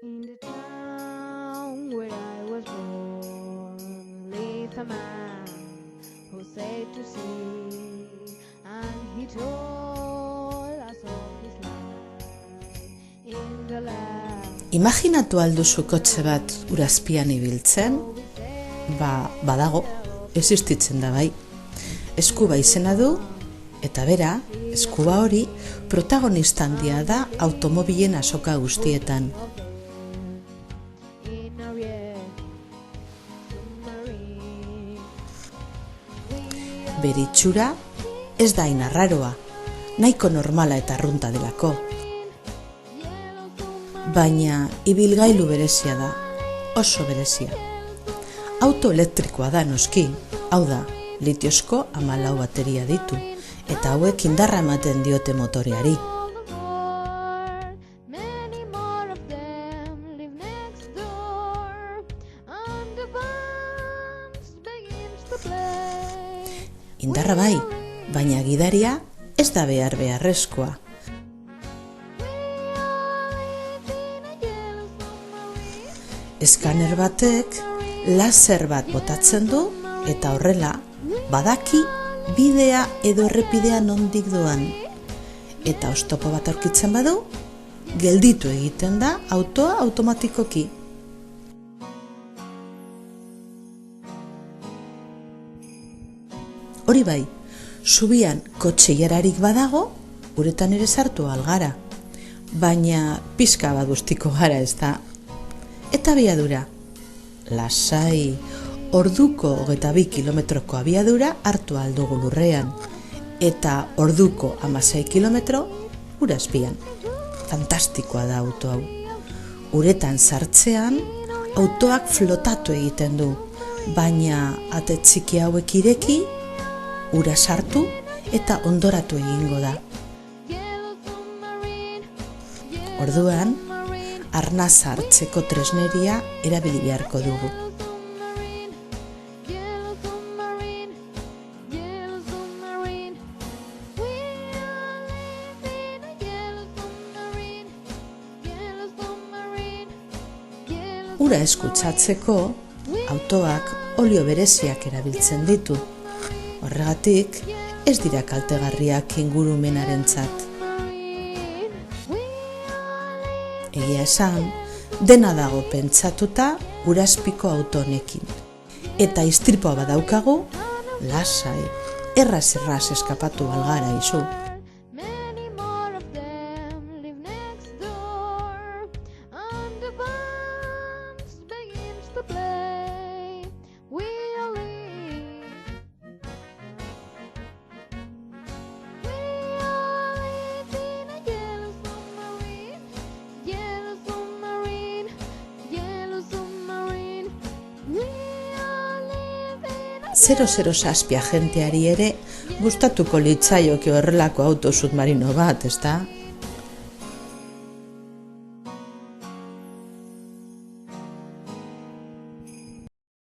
In the town where I was born lived a man who said to sea, and he told us of his life in the land. Imaginatu alduzu kotxe bat urazpian ibiltzen? Badago, existitzen da bai. Eskuba izena du, eta bera, eskuba hori, protagonista handia da automobilen azoka guztietan. Bere itxura ez da hain arraroa, nahiko normala eta arrunta delako. Baina ibilgailu berezia da, oso berezia. Auto elektrikoa da noski, hau da, litiozko 14 bateria ditu, eta hauek indarra ematen diote motoreari. Indarra bai, baina gidaria ez da beharrezkoa. Eskaner batek laser bat botatzen du eta horrela badaki bidea edo errepidea nondik doan. Eta oztopo bat aurkitzen badu, gelditu egiten da autoa automatikoki. Hori bai, zubian kotxe jararik badago, uretan ere sartu algara. Baina pixka bat guztiko gara ez da. Eta abiadura, lasai, orduko 22 kilometroko abiadura hartu aldugu lurrean, eta orduko 16 kilometro urazpian. Fantastikoa da auto hau. Uretan sartzean, autoak flotatu egiten du, baina ate txiki hauek ireki, ura sartu eta ondoratu egingo da. Orduan, arnaza hartzeko tresneria erabili beharko dugu. Ura eskutsatzeko, autoak olio bereziak erabiltzen ditu. Horregatik, ez dira kaltegarriak ingurumenarentzat. Egia esan, dena dago pentsatuta urazpiko auto honekin. Eta istripoa badaukagu, lasai, erraz eskapatu algara izu. Zero zazpi agenteari ere gustatuko litzaioke horrelako auto submarino bat, ezta?